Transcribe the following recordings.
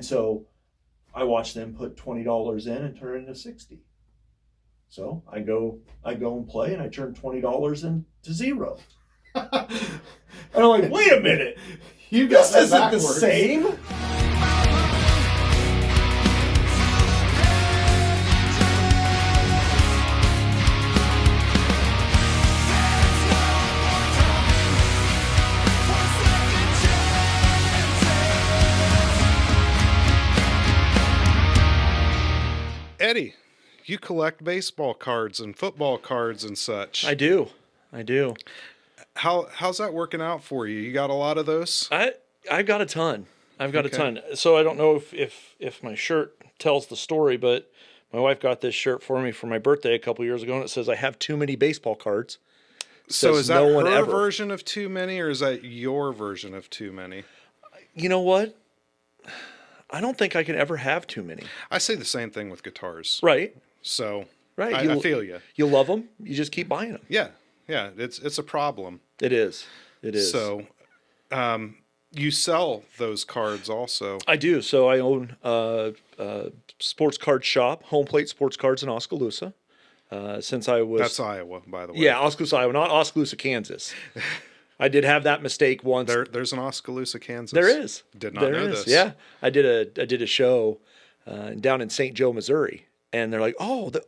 And so I watch them put $20 in and turn it into 60. So I go and play, and I turn $20 into zero. And I'm like, wait a minute, this isn't backwards. The same. Eddie, you collect baseball cards and football cards and such. I do. How's that working out for you? You got a lot of those? I've got a ton. A ton. So I don't know if my shirt tells the story, but my wife got this shirt for me for my birthday a couple years ago, and it says I have too many baseball cards. So is that her version of too many, or is that your version of too many? You know what? I don't think I can ever have too many. I say the same thing with guitars. Right. So right. I feel you. You love them. You just keep buying them. Yeah. It's a problem. It is. So, you sell those cards also. I do. So I own a sports card shop, Home Plate Sports Cards in Oskaloosa. Since I was... That's Iowa, by the way. Yeah, Oskaloosa, Iowa, not Oskaloosa, Kansas. I did have that mistake once. There's an Oskaloosa, Kansas. There is. Did not know this. Yeah, I did a show down in St. Joe, Missouri, and they're like,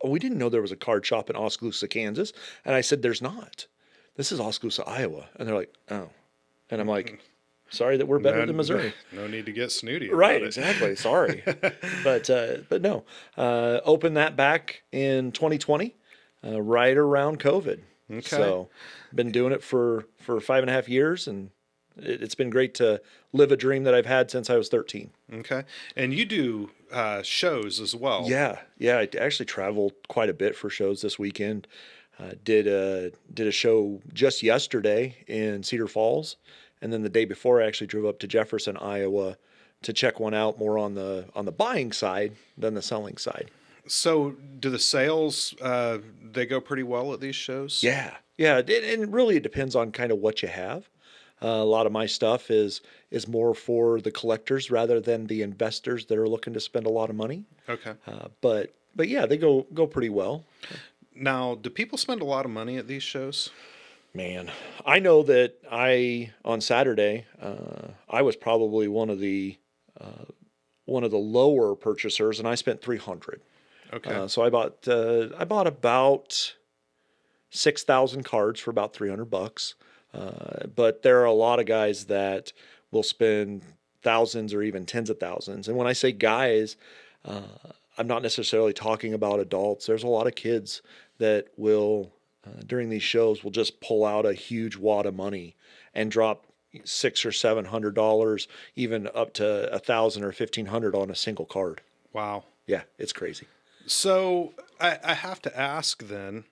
we didn't know there was a card shop in Oskaloosa, Kansas. And I said, there's not. This is Oskaloosa, Iowa. And they're like, oh. And I'm like, sorry that we're better than Missouri. No need to get snooty about right, it. Exactly. Sorry. but no. Opened that back in 2020, right around COVID. Okay. So been doing it for 5.5 years, and it's been great to live a dream that I've had since I was 13. Okay. And you do shows as well. Yeah. I actually traveled quite a bit for shows this weekend. Did a show just yesterday in Cedar Falls, and then the day before I actually drove up to Jefferson, Iowa, to check one out more on the buying side than the selling side. So do the sales they go pretty well at these shows? Yeah. And really it depends on kind of what you have. A lot of my stuff is more for the collectors rather than the investors that are looking to spend a lot of money. Okay. But yeah, they go pretty well. Now, do people spend a lot of money at these shows? Man, I know that on Saturday, I was probably one of the lower purchasers, and I spent $300. Okay. So I bought about 6,000 cards for about $300. But there are a lot of guys that will spend thousands or even tens of thousands. And when I say guys, I'm not necessarily talking about adults. There's a lot of kids that will, during these shows, will just pull out a huge wad of money and drop $600 or $700, even up to $1,000 or $1,500 on a single card. Wow. Yeah, it's crazy. So I have to ask then,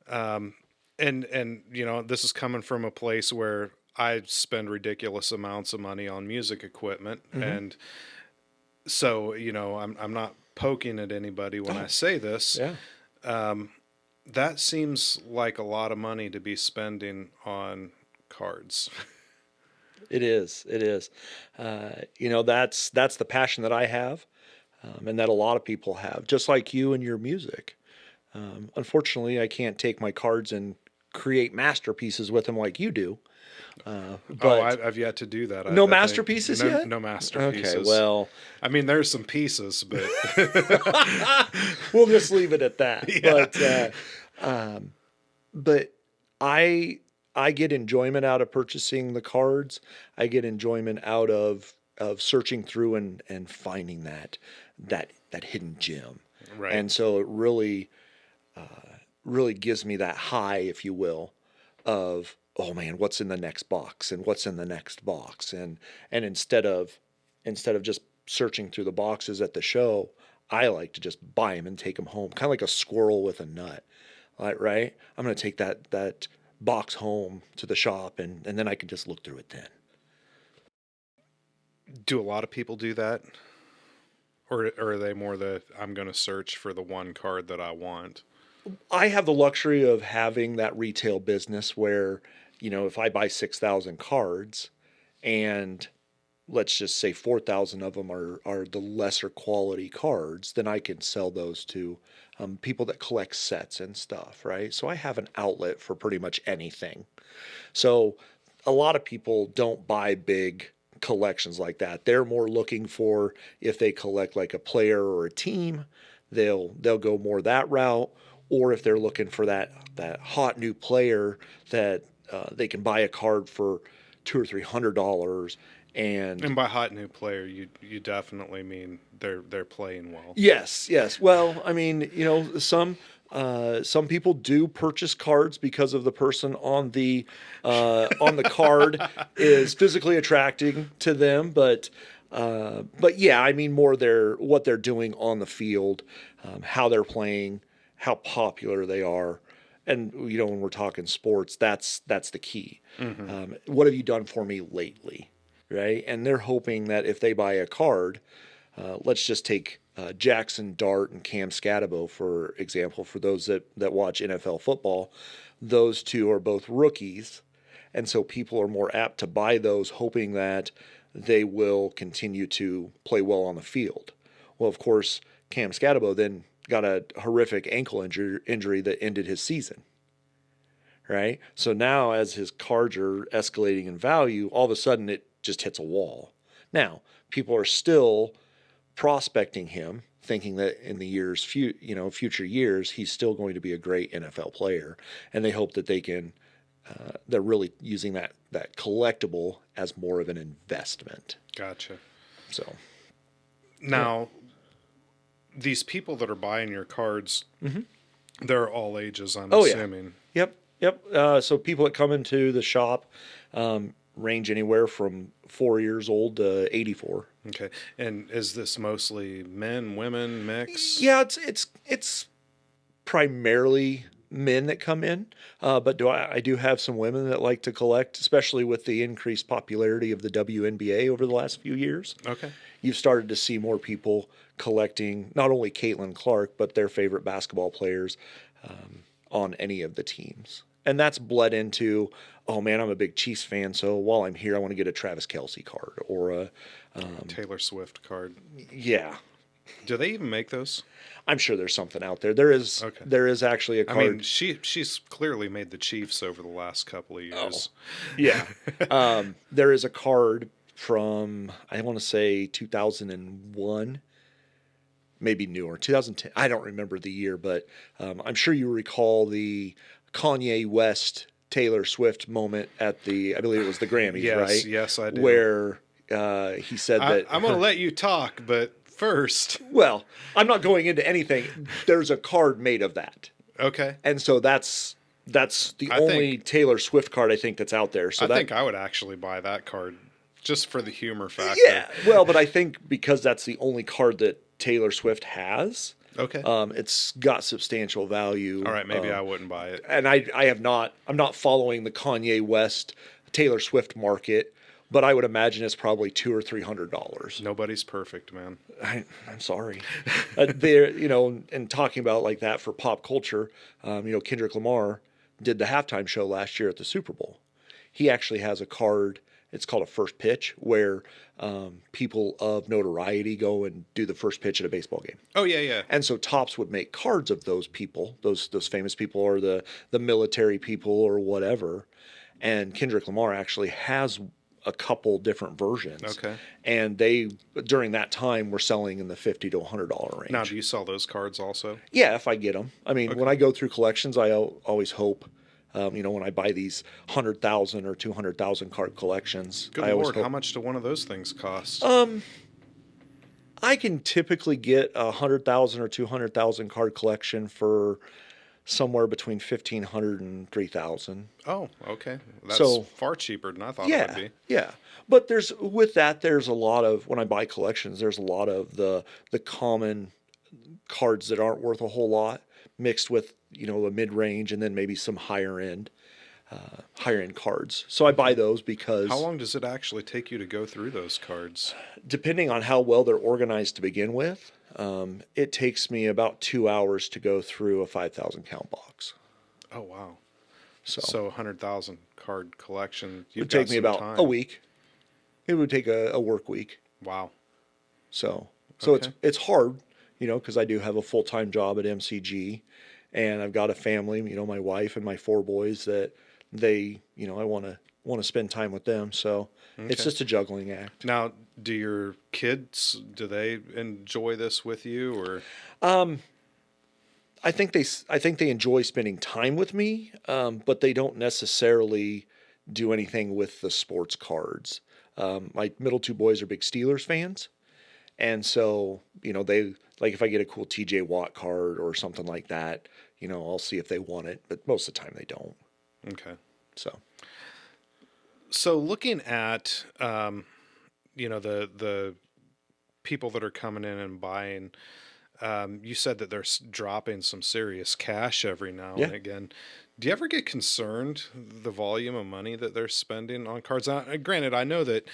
and this is coming from a place where I spend ridiculous amounts of money on music equipment, mm-hmm. and so I'm not poking at anybody when I say this. Yeah. That seems like a lot of money to be spending on cards. It is. That's the passion that I have, and that a lot of people have, just like you and your music. Unfortunately, I can't take my cards and create masterpieces with them like you do. But I've yet to do that. No masterpieces yet? No masterpieces. Okay, well... I mean, there's some pieces, but... We'll just leave it at that. Yeah. But I get enjoyment out of purchasing the cards. I get enjoyment out of searching through and finding that hidden gem. Right. And so it really gives me that high, if you will, of, oh man, what's in the next box and what's in the next box. And instead of just searching through the boxes at the show, I like to just buy them and take them home, kind of like a squirrel with a nut. Right? I'm going to take that box home to the shop, and then I can just look through it then. Do a lot of people do that? Or are they more I'm going to search for the one card that I want? I have the luxury of having that retail business where, if I buy 6,000 cards and let's just say 4,000 of them are the lesser quality cards, then I can sell those to people that collect sets and stuff, right? So I have an outlet for pretty much anything. So a lot of people don't buy big collections like that. They're more looking for, if they collect like a player or a team, they'll go more that route. Or if they're looking for that hot new player that they can buy a card for $200 or $300. And by hot new player, you definitely mean they're playing well. Yes, yes. Well, I mean, some people do purchase cards because of the person on the card is physically attracting to them, but yeah, I mean more what they're doing on the field, how they're playing, how popular they are. And when we're talking sports, that's the key. Mm-hmm. What have you done for me lately? Right? And they're hoping that if they buy a card, let's just take Jackson Dart and Cam Scatabo, for example, for those that watch NFL football. Those two are both rookies. And so people are more apt to buy those, hoping that they will continue to play well on the field. Well, of course, Cam Scatabo then got a horrific ankle injury that ended his season. Right? So now as his cards are escalating in value, all of a sudden it just hits a wall. Now, people are still prospecting him, thinking that in the future years, he's still going to be a great NFL player, and they hope that they can. They're really using that collectible as more of an investment. Gotcha. So now, these people that are buying your cards, they're all ages, I'm assuming. Yeah. Yep. So people that come into the shop range anywhere from 4 years old to 84. Okay. And is this mostly men, women, mix? Yeah, it's primarily men that come in, but I do have some women that like to collect, especially with the increased popularity of the WNBA over the last few years. Okay. You've started to see more people collecting not only Caitlin Clark, but their favorite basketball players on any of the teams. And that's bled into, oh man, I'm a big Chiefs fan, so while I'm here, I want to get a Travis Kelce card or a Taylor Swift card. Yeah. Do they even make those? I'm sure there's something out there. There is. Okay. There is actually a card. I mean, she's clearly made the Chiefs over the last couple of years. Oh, yeah. There is a card from, I want to say 2001, maybe newer, 2010. I don't remember the year, but I'm sure you recall the Kanye West Taylor Swift moment at I believe it was the Grammys, yes, right? Yes, I do. Where he said that I'm going to let you talk, but first. Well, I'm not going into anything. There's a card made of that. Okay. And so that's the only Taylor Swift card I think that's out there. So I think I would actually buy that card just for the humor factor. Yeah. Well, but I think because that's the only card that Taylor Swift has. Okay. It's got substantial value. All right, maybe I wouldn't buy it. And I'm not following the Kanye West Taylor Swift market, but I would imagine it's probably $200 or $300. Nobody's perfect, man. I'm sorry. There, and talking about like that for pop culture, Kendrick Lamar did the halftime show last year at the Super Bowl. He actually has a card. It's called a first pitch, where people of notoriety go and do the first pitch at a baseball game. Oh yeah, yeah. And so Topps would make cards of those people, those famous people, or the military people, or whatever. And Kendrick Lamar actually has a couple different versions. Okay. And they, during that time, were selling in the $50 to $100 range. Now, do you sell those cards also? Yeah, if I get them. I mean, when I go through collections, I always hope. When I buy these 100,000 or 200,000 card collections, Good I always Lord, hope. how much do one of those things cost? I can typically get 100,000 or 200,000 card collection for somewhere between 1,500 and 3,000. Oh, okay. That's So- far cheaper than I thought it would be. Yeah. But there's a lot of, when I buy collections, there's a lot of the common cards that aren't worth a whole lot mixed with, a mid-range and then maybe some higher end cards. So I buy those because How long does it actually take you to go through those cards? depending on how well they're organized to begin with, it takes me about 2 hours to go through a 5,000 count box. Oh, wow. So, So 100,000 card collection. it would take me about a week. It would take a work week. Wow. So Okay. it's hard, because I do have a full-time job at MCG, and I've got a family, my wife and my 4 boys that I want to spend time with them. So it's Okay. just a juggling act. Now, do your kids, do they enjoy this with you, or? I think they enjoy spending time with me, but they don't necessarily do anything with the sports cards. My middle 2 boys are big Steelers fans, and so they like if I get a cool TJ Watt card or something like that, I'll see if they want it, but most of the time they don't. Okay. So So looking at, the people that are coming in and buying, you said that they're dropping some serious cash every now yeah, and again. Do you ever get concerned the volume of money that they're spending on cards? Granted, I know that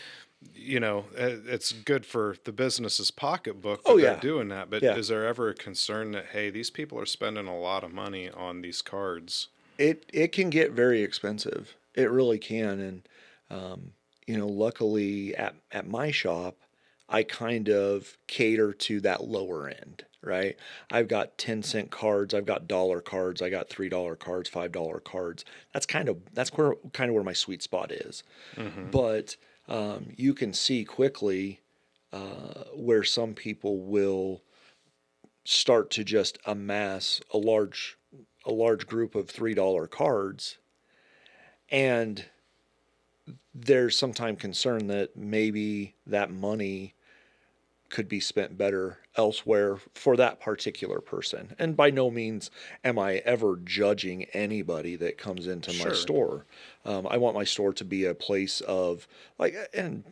it's good for the business's pocketbook that oh they're yeah, doing that, but yeah. is there ever a concern that, hey, these people are spending a lot of money on these cards? It can get very expensive. It really can, and luckily at my shop, I kind of cater to that lower end, right? I've got 10-cent cards, I've got dollar cards, I got $3 cards, $5 cards. That's where my sweet spot is. Mm-hmm. But you can see quickly where some people will start to just amass a large group of $3 cards, and there's sometimes concern that maybe that money could be spent better elsewhere for that particular person. And by no means am I ever judging anybody that comes into my Sure. store. I want my store to be a place of and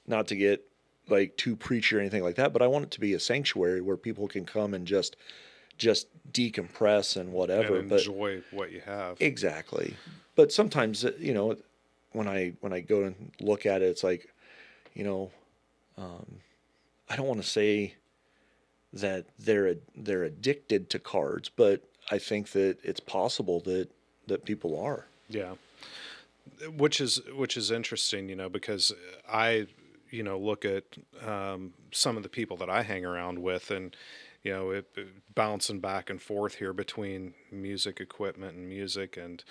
not to get like too preachy or anything like that, but I want it to be a sanctuary where people can come and just decompress and And whatever. But enjoy what you have. exactly. But sometimes, when I go and look at it, it's like, you know, I don't want to say that they're addicted to cards, but I think that it's possible that people are. Yeah. Which is interesting, because I, look at some of the people that I hang around with, and bouncing back and forth here between music equipment and music and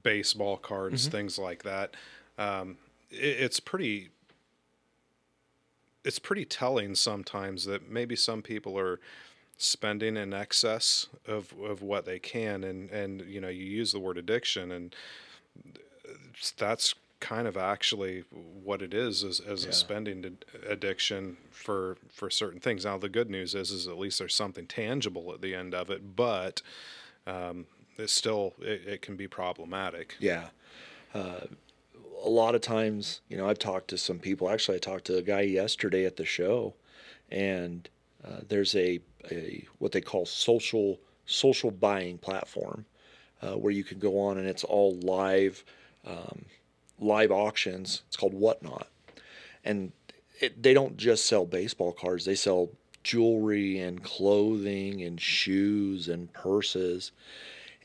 baseball cards, things like that. It's pretty telling sometimes that maybe some people are spending in excess of what they can, and you use the word addiction, and that's kind of actually what it is as a Yeah. spending addiction for certain things. Now the good news is at least there's something tangible at the end of it, but it's still it can be problematic. Yeah. A lot of times, I've talked to some people. Actually, I talked to a guy yesterday at the show, and there's a what they call social buying platform where you can go on and it's all live auctions. It's called Whatnot, and they don't just sell baseball cards. They sell jewelry and clothing and shoes and purses.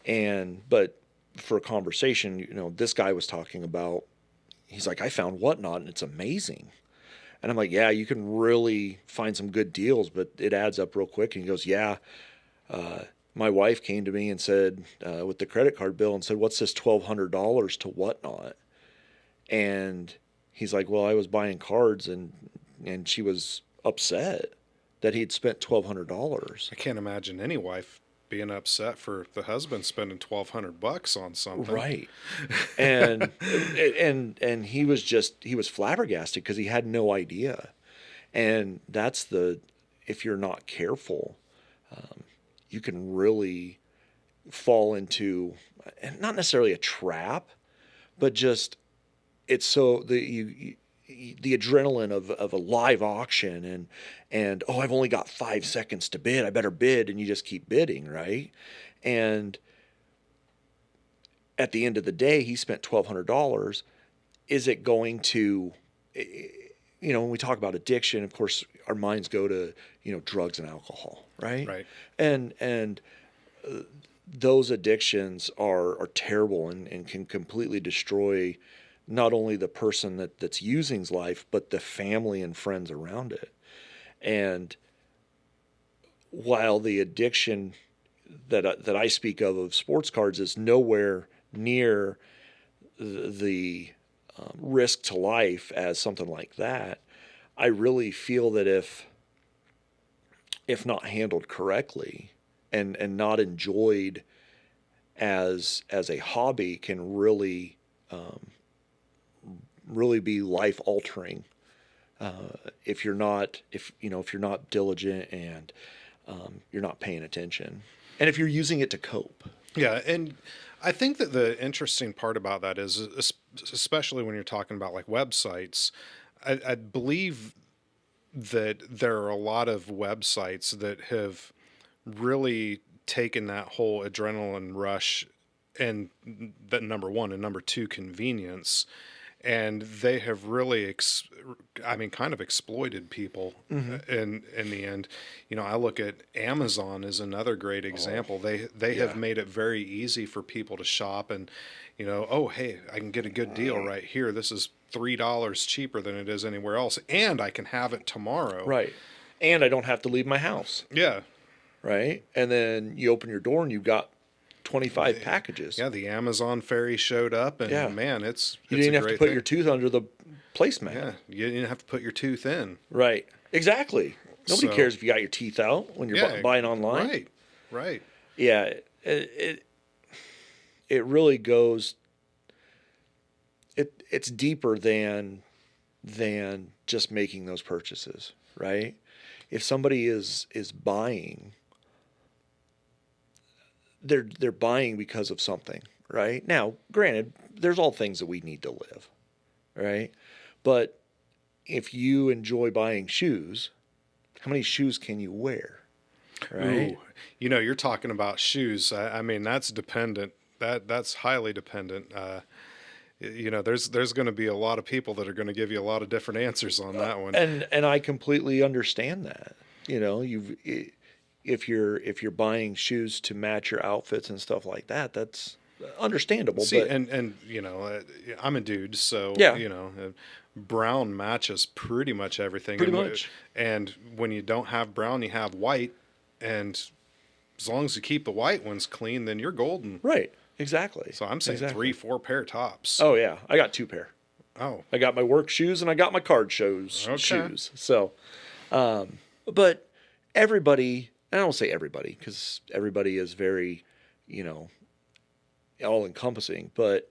But for a conversation, this guy was talking about. He's like, I found Whatnot and it's amazing. And I'm like, yeah, you can really find some good deals, but it adds up real quick. And he goes, yeah. My wife came to me and said, with the credit card bill, and said, what's this $1,200 to Whatnot? And he's like, well, I was buying cards, and she was upset that he'd spent $1,200. I can't imagine any wife being upset for the husband spending $1,200 on something. Right. And and he was flabbergasted because he had no idea. And that's if you're not careful, you can really fall into, not necessarily a trap, but just it's so the adrenaline of a live auction, and oh, I've only got 5 seconds to bid, I better bid, and you just keep bidding, right? And at the end of the day, he spent $1,200. Is it going to, when we talk about addiction, of course, our minds go to, drugs and alcohol, right? Right. And those addictions are terrible and can completely destroy not only the person that's using's life, but the family and friends around it. And while the addiction that I speak of sports cards is nowhere near the risk to life as something like that, I really feel that if not handled correctly and not enjoyed as a hobby, can really be life altering. If you're not diligent and you're not paying attention, and if you're using it to cope. Yeah, and I think that the interesting part about that is, especially when you're talking about like websites, I believe that there are a lot of websites that have really taken that whole adrenaline rush and that number one and number two convenience, and they have really kind of exploited people in the end. I look at Amazon as another great example. They have made it very easy for people to shop and oh, hey, I can get a good deal right here. This is $3 cheaper than it is anywhere else, and I can have it tomorrow. Right. And I don't have to leave my house. Yeah. Right. And then you open your door and you've got 25 packages. Yeah, the Amazon ferry showed up, and man, it's you didn't a have great to put thing. your tooth under the placemat. Yeah, you didn't have to put your tooth in. Right. Exactly. Nobody So- cares if you got your teeth out when you're buying online. Right. Yeah. It really goes. It's deeper than just making those purchases, right? If somebody is buying, they're buying because of something, right? Now, granted, there's all things that we need to live, right? But if you enjoy buying shoes, how many shoes can you wear, right? Ooh, you're talking about shoes. I mean, that's dependent. That's highly dependent. There's going to be a lot of people that are going to give you a lot of different answers on that one. And I completely understand that. If you're buying shoes to match your outfits and stuff like that, that's understandable. See, but I'm a dude, so brown matches pretty much everything. Pretty much. And when you don't have brown, you have white, and as long as you keep the white ones clean, then you're golden. Right. Exactly. So I'm saying 3-4 pair tops. Oh yeah, I got 2 pair. Oh. I got my work shoes and I got my card shoes shoes. So, but everybody, I don't say everybody because everybody is very, all encompassing, but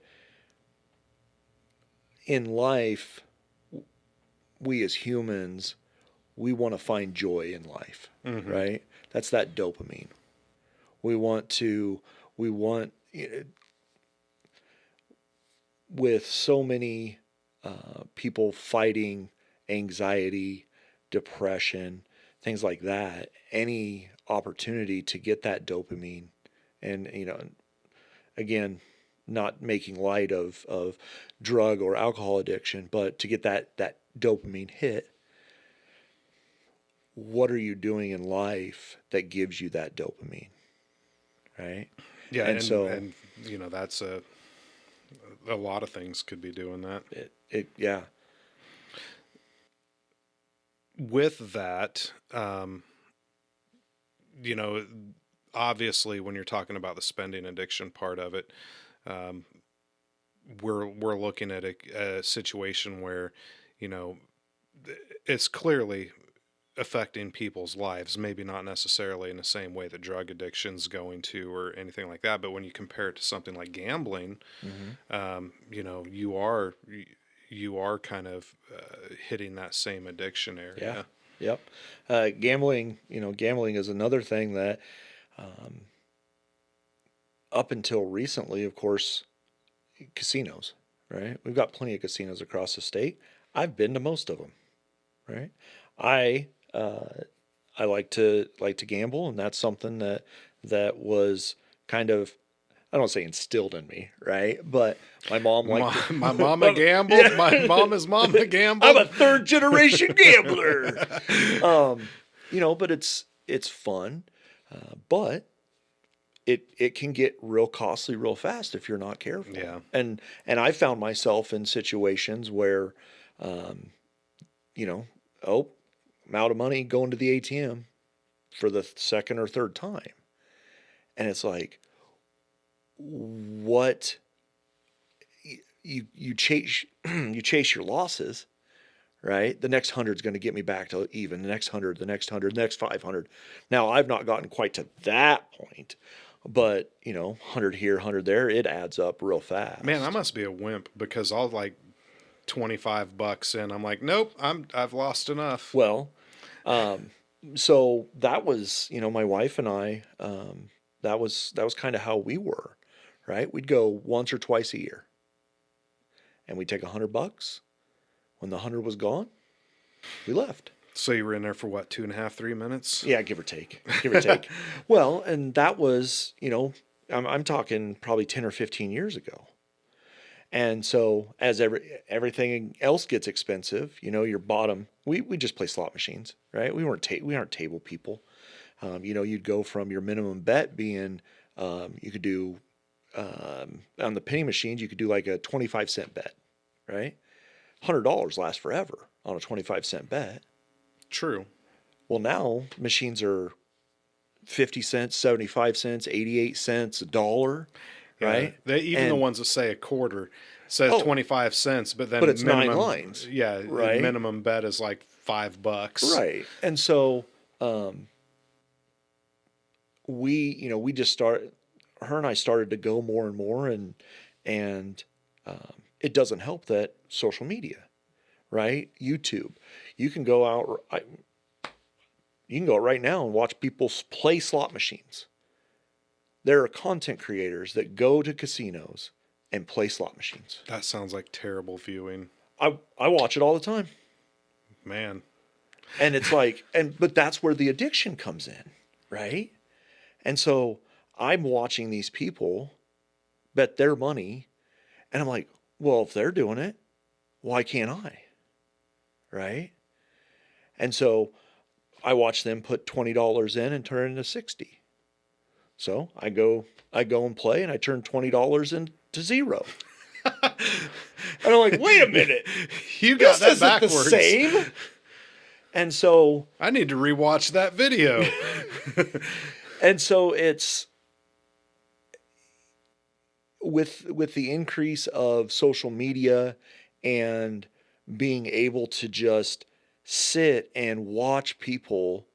in life, we as humans, we want to find joy in life, right? That's that dopamine. We want, with so many people fighting anxiety, depression, things like that, any opportunity to get that dopamine and, again, not making light of drug or alcohol addiction, but to get that dopamine hit, what are you doing in life that gives you that dopamine? Right? Yeah, and that's a lot of things could be doing that. Yeah. With that, obviously when you're talking about the spending addiction part of it, we're looking at a situation where, it's clearly affecting people's lives, maybe not necessarily in the same way that drug addiction's going to or anything like that, but when you compare it to something like gambling, you are kind of hitting that same addiction area. Yeah. Yep. Gambling is another thing that up until recently, of course, casinos, right? We've got plenty of casinos across the state. I've been to most of them, right? I like to gamble, and that's something that was kind of, I don't want to say instilled in me, right? But my mom liked my mama gambled. Yeah. My mama's mama gambled. I'm a 3rd generation gambler. But it's fun. But it can get real costly real fast if you're not careful. Yeah. And I found myself in situations where, you know, oh, I'm out of money going to the ATM for the second or third time. And it's like, what you chase you chase your losses, right? The next 100's going to get me back to even. The next 100, the next 100, the next 500. Now I've not gotten quite to that point, but 100 here, 100 there, it adds up real fast. Man, I must be a wimp because I'll like $25 in. I'm like, nope, I've lost enough. Well, so that was, my wife and I, that was kind of how we were, right? We'd go once or twice a year and we'd take $100. When the 100 was gone, we left. So you were in there for what, 2.5, 3 minutes? Yeah, give or take. Well, and that was, I'm talking probably 10 or 15 years ago. And so as everything else gets expensive, your bottom, we just play slot machines, right? We aren't table people. You'd go from your minimum bet being, you could do, on the penny machines, you could do like a 25-cent bet, right? $100 lasts forever on a 25-cent bet. True. Well, now machines are 50 cents, 75 cents, 88 cents, $1, right? Yeah, the ones that say a quarter says 25 cents, but then it's minimum, 9 lines. Yeah, right? The minimum bet is like $5. Right. And so we just started, her and I started to go more and more, and it doesn't help that social media, right? YouTube. You can go out right now and watch people play slot machines. There are content creators that go to casinos and play slot machines. That sounds like terrible viewing. I watch it all the time. Man. And it's like, but that's where the addiction comes in, right? And so I'm watching these people bet their money, and I'm like, well, if they're doing it, why can't I? Right? And so I watch them put $20 in and turn it into 60. So I go and play, and I turn $20 into zero. And I'm like, wait a minute, you got this that isn't backwards. the same. And so I need to rewatch that video. and so it's with the increase of social media and being able to just sit and watch people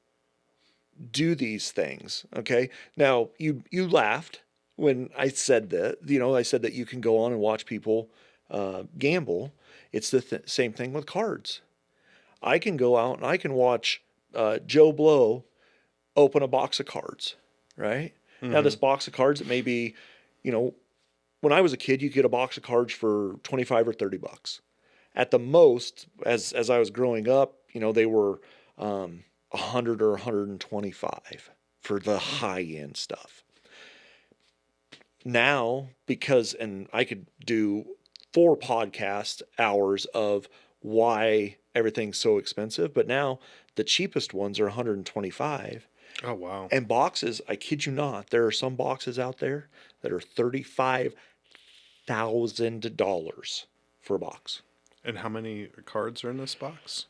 do these things. Okay. Now you laughed when I said that, I said that you can go on and watch people gamble. It's the same thing with cards. I can go out and I can watch Joe Blow open a box of cards, right? Mm-hmm. Now this box of cards, it may be, when I was a kid, you get a box of cards for $25 or $30. At the most, as I was growing up, they were 100 or 125 for the high end stuff. Now, and I could do 4 podcast hours of why everything's so expensive, but now the cheapest ones are 125. Oh, wow. And boxes, I kid you not, there are some boxes out there that are $35,000 for a box. And how many cards are in this box?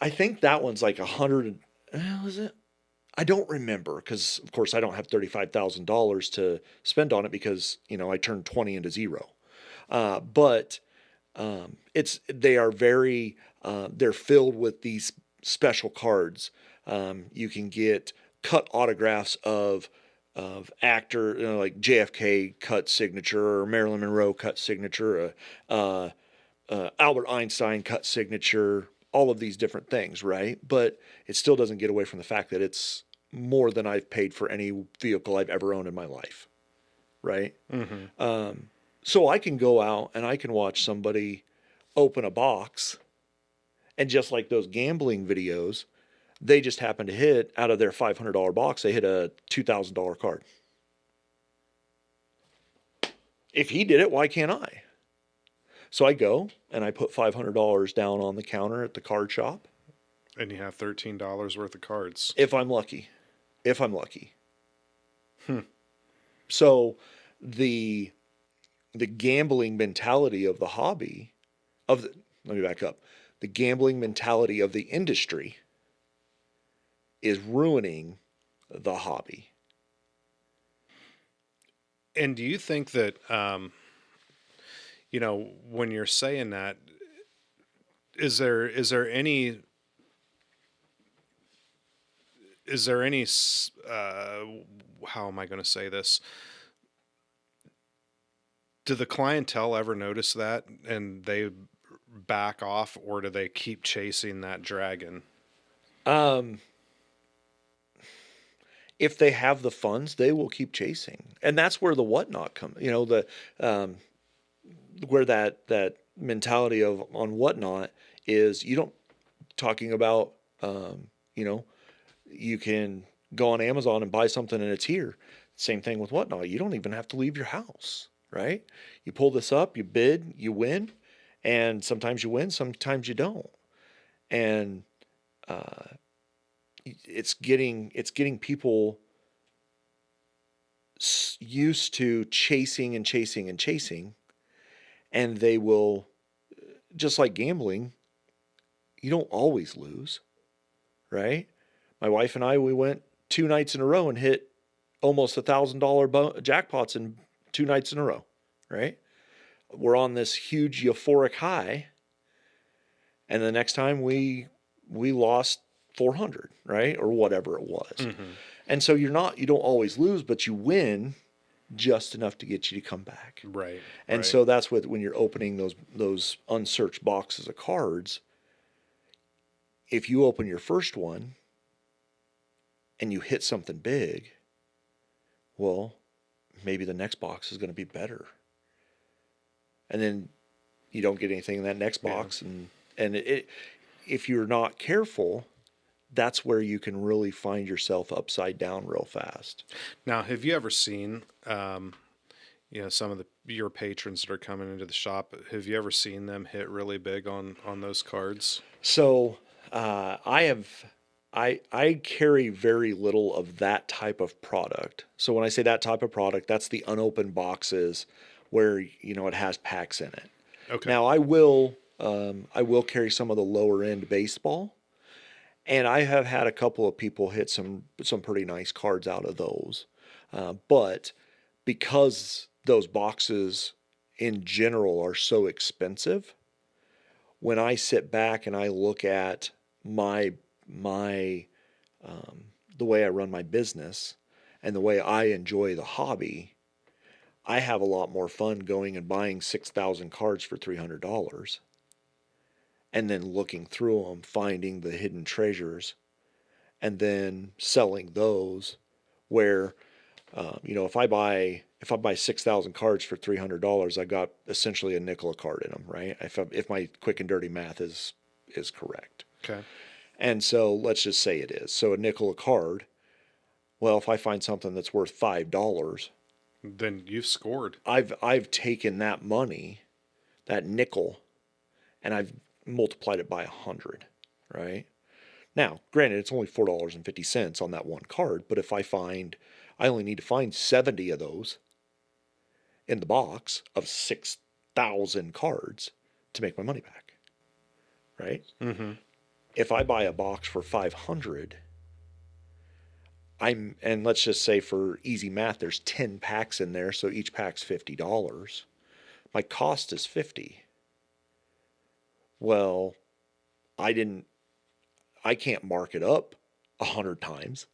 I think that one's like 100. Is it? I don't remember because, of course, I don't have $35,000 to spend on it because, I turned 20 into zero. But they are very, they're filled with these special cards. You can get cut autographs of actor, like JFK cut signature or Marilyn Monroe cut signature, Albert Einstein cut signature, all of these different things, right? But it still doesn't get away from the fact that it's more than I've paid for any vehicle I've ever owned in my life, right? Mm-hmm. So I can go out and I can watch somebody open a box, and just like those gambling videos, they just happen to hit, out of their $500 box, they hit a $2,000 card. If he did it, why can't I? So I go and I put $500 down on the counter at the card shop. And you have $13 worth of cards. If I'm lucky. So the gambling mentality of the hobby let me back up. The gambling mentality of the industry is ruining the hobby. And do you think that, when you're saying that, is there any, how am I going to say this? Do the clientele ever notice that and they back off, or do they keep chasing that dragon? Um, if they have the funds, they will keep chasing, and that's where the whatnot comes. Um, where that mentality of on whatnot is. You don't talking about. You know, you can go on Amazon and buy something and it's here. Same thing with whatnot. You don't even have to leave your house, right? You pull this up, you bid, you win, and sometimes you win, sometimes you don't. And uh, it's getting people used to chasing and chasing and chasing, and they will, just like gambling, you don't always lose, right? My wife and I, we went 2 nights in a row and hit almost $1,000 jackpots in 2 nights in a row, right? We're on this huge euphoric high, and the next time we lost 400, right, or whatever it was. Mm-hmm. And so you don't always lose, but you win just enough to get you to come back. Right. And right. so that's when you're opening those unsearched boxes of cards. If you open your first one and you hit something big, well, maybe the next box is going to be better. And then you don't get anything in that next box, and if you're not careful, that's where you can really find yourself upside down real fast. Now, have you ever seen, some of your patrons that are coming into the shop? Have you ever seen them hit really big on those cards? So I carry very little of that type of product. So when I say that type of product, that's the unopened boxes where it has packs in it. Okay. Now I will carry some of the lower end baseball, and I have had a couple of people hit some pretty nice cards out of those. But because those boxes in general are so expensive, when I sit back and I look at my the way I run my business and the way I enjoy the hobby, I have a lot more fun going and buying 6,000 cards for $300 and then looking through them, finding the hidden treasures, and then selling those. Where, if I buy 6,000 cards for $300, I got essentially a nickel a card in them, right? If my quick and dirty math is correct. Okay. And so let's just say it is. So a nickel a card. Well, if I find something that's worth $5, Then you've scored. I've taken that money, that nickel, and I've multiplied it by 100, right? Now, granted, it's only $4.50 on that one card, but if I only need to find 70 of those in the box of 6,000 cards to make my money back, right? Mm-hmm. If I buy a box for 500, and let's just say for easy math, there's 10 packs in there, so each pack's $50. My cost is 50. Well, I can't mark it up 100 times,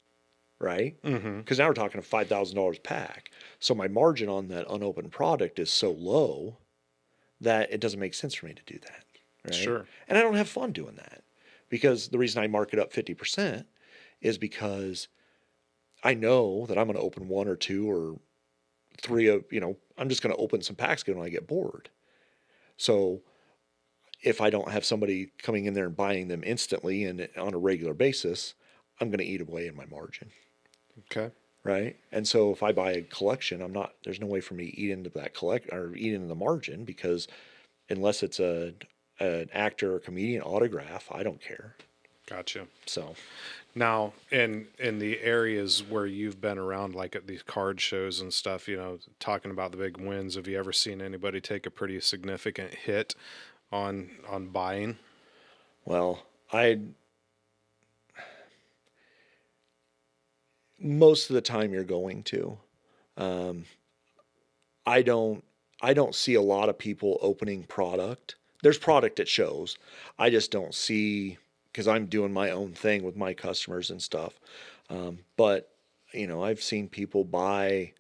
right? Mm-hmm. Because now we're talking a $5,000 pack. So my margin on that unopened product is so low that it doesn't make sense for me to do that, right? Sure. And I don't have fun doing that, because the reason I mark it up 50% is because I know that I'm going to open one or two or three of, I'm just going to open some packs when I get bored. So if I don't have somebody coming in there and buying them instantly and on a regular basis, I'm going to eat away in my margin. Okay. Right. And so if I buy a collection, there's no way for me to eat into that eat into the margin, because unless it's an actor or comedian autograph, I don't care. Gotcha. So Now, in the areas where you've been around, like at these card shows and stuff, talking about the big wins, have you ever seen anybody take a pretty significant hit on buying? Well, most of the time you're going to. Um, I don't I don't see a lot of people opening product. There's product at shows. I just don't see, because I'm doing my own thing with my customers and stuff. But I've seen people buy,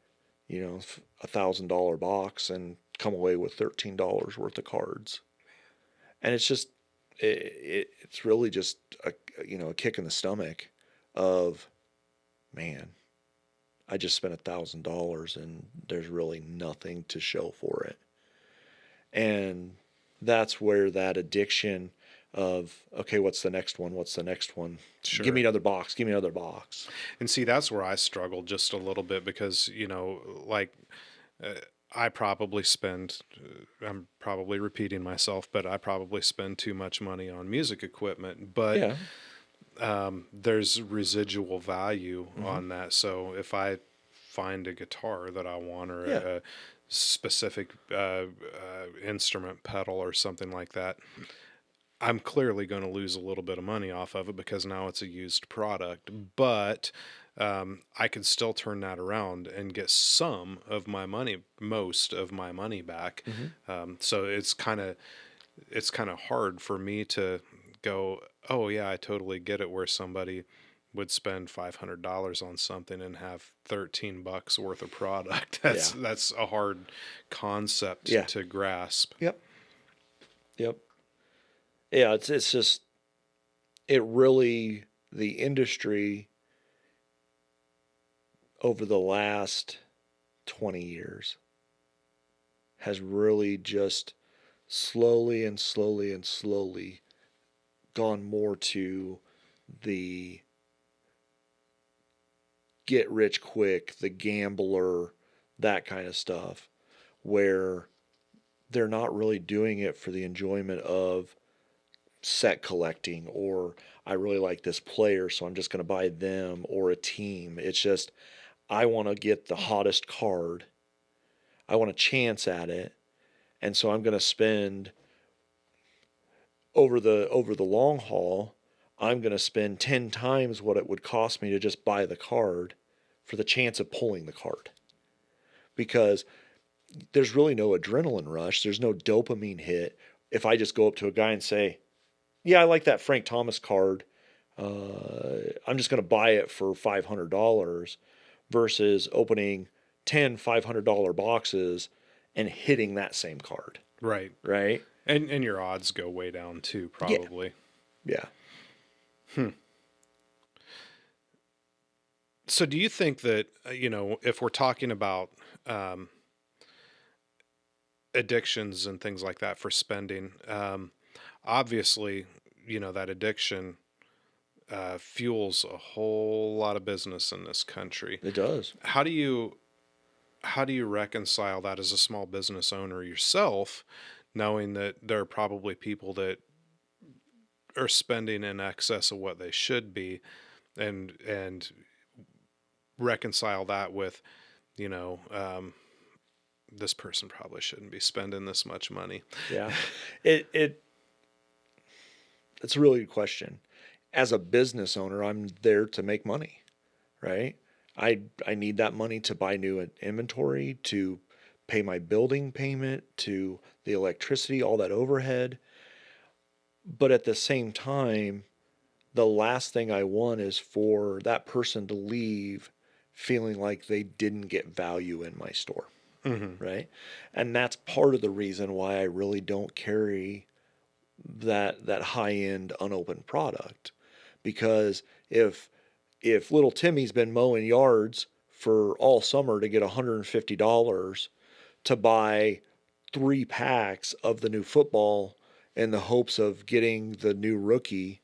$1,000 box and come away with $13 worth of cards, and it's just it's really just a kick in the stomach of, man, I just spent $1,000 and there's really nothing to show for it. And that's where that addiction of, okay, what's the next one? What's the next one? Sure. Give me another box. Give me another box. And see, that's where I struggle just a little bit because, like I probably spend, I'm probably repeating myself, but I probably spend too much money on music equipment. But Yeah. there's residual value on that. So if I find a guitar that I want or Yeah. a specific instrument pedal or something like that, I'm clearly going to lose a little bit of money off of it because now it's a used product. But I could still turn that around and get some of my money, most of my money back. So it's kind of hard for me to go, oh yeah, I totally get it, where somebody would spend $500 on something and have $13 worth of product. That's a hard concept to grasp. Yep. Yep. Yeah, it's just, it really, the industry over the last 20 years has really just slowly and slowly and slowly gone more to the get rich quick, the gambler, that kind of stuff, where they're not really doing it for the enjoyment of set collecting, or I really like this player, so I'm just going to buy them, or a team. It's just, I want to get the hottest card. I want a chance at it. And so I'm going to spend over the long haul, I'm going to spend 10 times what it would cost me to just buy the card for the chance of pulling the card. Because there's really no adrenaline rush. There's no dopamine hit. If I just go up to a guy and say, yeah, I like that Frank Thomas card. I'm just going to buy it for $500 versus opening 10 $500 boxes and hitting that same card. Right. Right. And your odds go way down too, probably. Yeah. So do you think that, if we're talking about addictions and things like that for spending, obviously, that addiction fuels a whole lot of business in this country. It does. How do you reconcile that as a small business owner yourself, knowing that there are probably people that are spending in excess of what they should be, and reconcile that with, this person probably shouldn't be spending this much money? Yeah. It's a really good question. As a business owner, I'm there to make money, right? I need that money to buy new inventory, to pay my building payment, to the electricity, all that overhead. But at the same time, the last thing I want is for that person to leave feeling like they didn't get value in my store. Right. And that's part of the reason why I really don't carry that high end unopened product. Because if little Timmy's been mowing yards for all summer to get $150 to buy 3 packs of the new football in the hopes of getting the new rookie,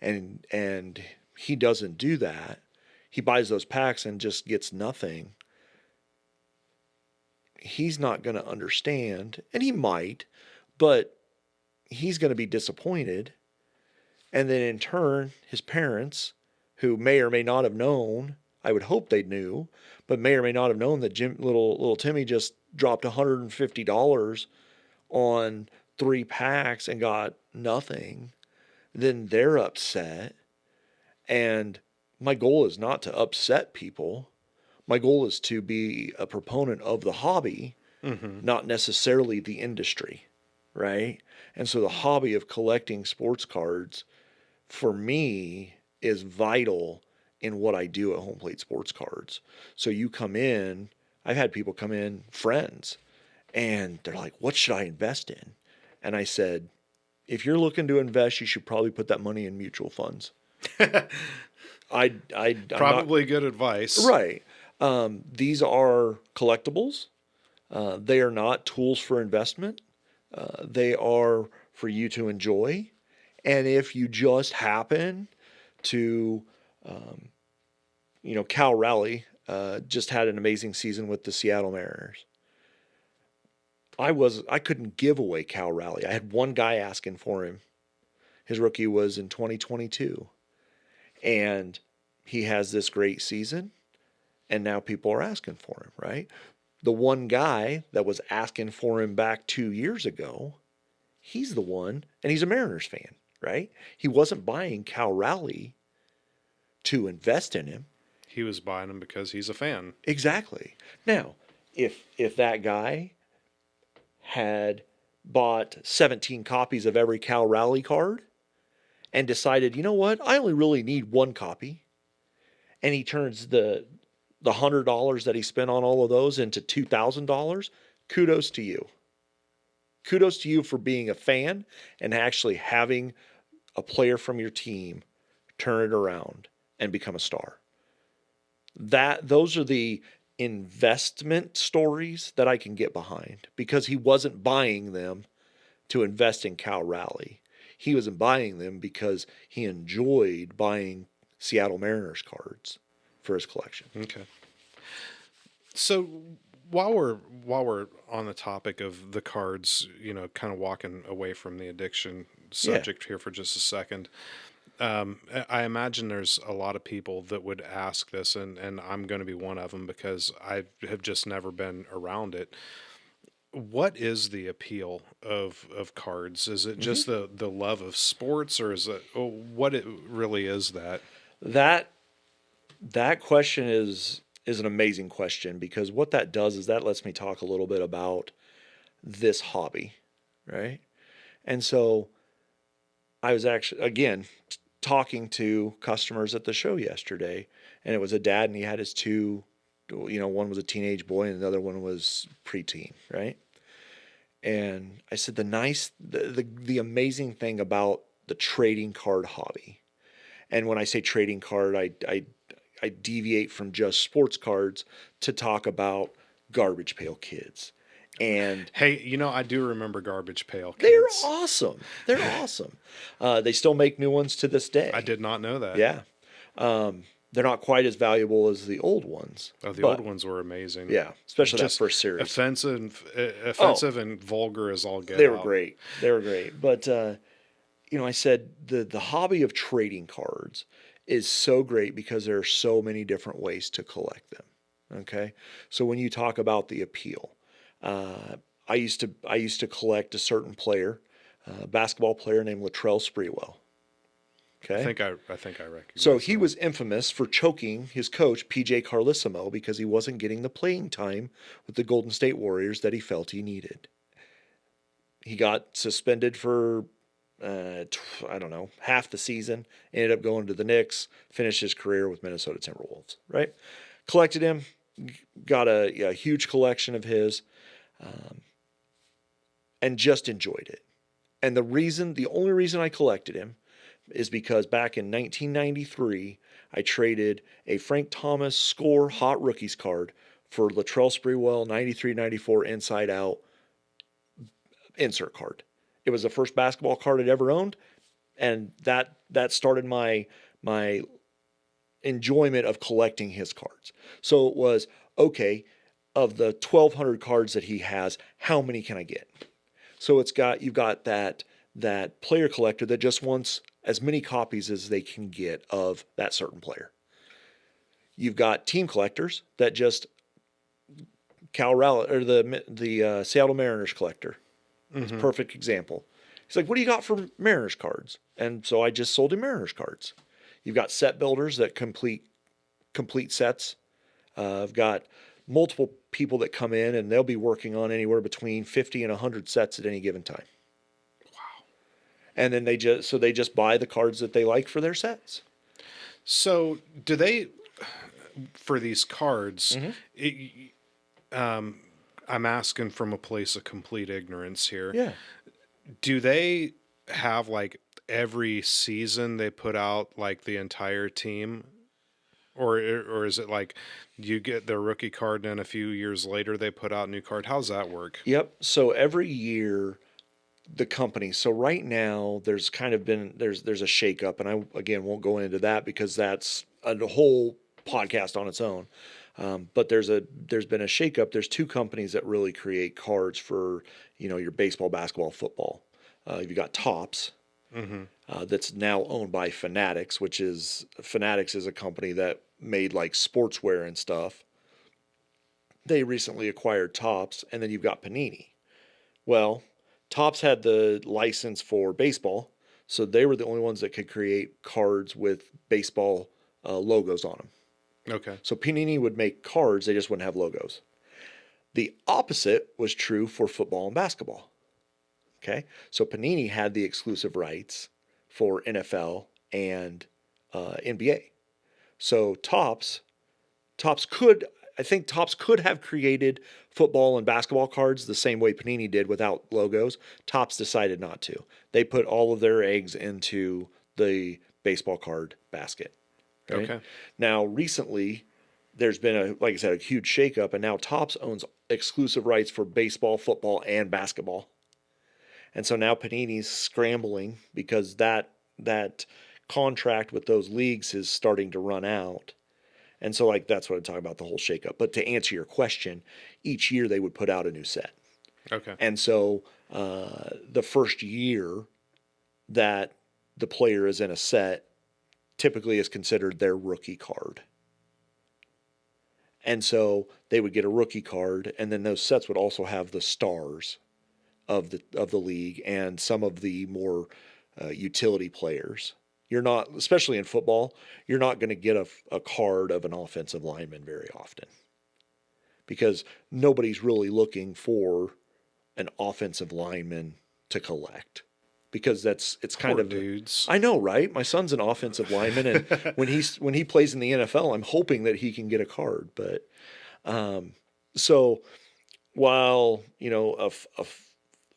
and he doesn't do that, he buys those packs and just gets nothing, he's not going to understand, and he might, but he's going to be disappointed. And then in turn, his parents who may or may not have known, I would hope they knew, but may or may not have known that little Timmy just dropped $150 on 3 packs and got nothing, then they're upset. And my goal is not to upset people. My goal is to be a proponent of the hobby, not necessarily the industry, right? And so the hobby of collecting sports cards for me is vital in what I do at Home Plate Sports Cards. So you come in, I've had people come in, friends, and they're like, what should I invest in? And I said, if you're looking to invest, you should probably put that money in mutual funds. I'm Probably good advice. right. These are collectibles. They are not tools for investment. They are for you to enjoy. And if you just happen to, Cal Raleigh just had an amazing season with the Seattle Mariners. I couldn't give away Cal Raleigh. I had one guy asking for him. His rookie was in 2022. And he has this great season. And now people are asking for him, right? The one guy that was asking for him back 2 years ago, he's the one, and he's a Mariners fan, right? He wasn't buying Cal Raleigh to invest in him. He was buying them because he's a fan. Exactly. Now, if that guy had bought 17 copies of every Cal Raleigh card and decided, you know what, I only really need one copy, and he turns the $100 that he spent on all of those into $2,000, kudos to you. Kudos to you for being a fan and actually having a player from your team turn it around and become a star. Those are the investment stories that I can get behind, because he wasn't buying them to invest in Cal Raleigh. He wasn't buying them because he enjoyed buying Seattle Mariners cards for his collection. Okay. So while we're on the topic of the cards, kind of walking away from the addiction subject here for just a second, I imagine there's a lot of people that would ask this, and I'm going to be one of them because I have just never been around it. What is the appeal of cards? Is it just the love of sports, or is it what it really is that? That question is an amazing question, because what that does is that lets me talk a little bit about this hobby, right? And so I was actually, again, talking to customers at the show yesterday, and it was a dad, and he had his two, one was a teenage boy and the other one was preteen, right? And I said, the amazing thing about the trading card hobby, and when I say trading card, I deviate from just sports cards to talk about Garbage Pail Kids. And hey, I do remember Garbage Pail Kids. They're awesome. They're awesome. They still make new ones to this day. I did not know that. Yeah. They're not quite as valuable as the old ones. Oh, the old ones were amazing. Yeah, especially Just that first series. Offensive and vulgar as all get They were out. great. They were great. But, I said the hobby of trading cards is so great because there are so many different ways to collect them. Okay? So when you talk about the appeal, I used to collect a certain player, a basketball player named Latrell Sprewell. Okay. I think I recognize. So he was infamous for choking his coach PJ Carlissimo because he wasn't getting the playing time with the Golden State Warriors that he felt he needed. He got suspended for half the season. Ended up going to the Knicks. Finished his career with Minnesota Timberwolves. Right. Collected him. Got a huge collection of his. And just enjoyed it. And the only reason I collected him is because back in 1993, I traded a Frank Thomas Score Hot Rookies card for Latrell Sprewell 93-94 Inside Out insert card. It was the first basketball card I'd ever owned, and that started my enjoyment of collecting his cards. So it was, okay, of the 1,200 cards that he has, how many can I get? So you've got that player collector that just wants as many copies as they can get of that certain player. You've got team collectors that just the Seattle Mariners collector. It's a perfect example. He's like, "What do you got for Mariners cards?" And so I just sold him Mariners cards. You've got set builders that complete sets. I've got multiple people that come in and they'll be working on anywhere between 50 and 100 sets at any given time. Wow. And then they just buy the cards that they like for their sets. So do they, for these cards, I'm asking from a place of complete ignorance here. Yeah. Do they have like every season they put out like the entire team? Or is it like you get their rookie card and then a few years later they put out a new card? How's that work? Yep. So every year the company, so right now there's kind of been there's a shakeup, and I again won't go into that because that's a whole podcast on its own. But there's been a shakeup. There's two companies that really create cards for your baseball, basketball, football. You've got Topps, that's now owned by Fanatics, Fanatics is a company that made like sportswear and stuff. They recently acquired Topps, and then you've got Panini. Well, Topps had the license for baseball, so they were the only ones that could create cards with baseball logos on them. Okay. So Panini would make cards, they just wouldn't have logos. The opposite was true for football and basketball. Okay, so Panini had the exclusive rights for NFL and NBA. So Topps could have created football and basketball cards the same way Panini did without logos. Topps decided not to. They put all of their eggs into the baseball card basket. Right? Okay. Now, recently, there's been like I said, a huge shakeup, and now Topps owns exclusive rights for baseball, football, and basketball. And so now Panini's scrambling because that contract with those leagues is starting to run out. And so that's what I'm talking about, the whole shakeup. But to answer your question, each year they would put out a new set. Okay. And so the first year that the player is in a set typically is considered their rookie card. And so they would get a rookie card, and then those sets would also have the stars of the league and some of the more utility players. You're not, especially in football, you're not going to get a card of an offensive lineman very often because nobody's really looking for an offensive lineman to collect because it's kind Poor of dudes. I know, right? My son's an offensive lineman, and when he plays in the NFL, I'm hoping that he can get a card. But so while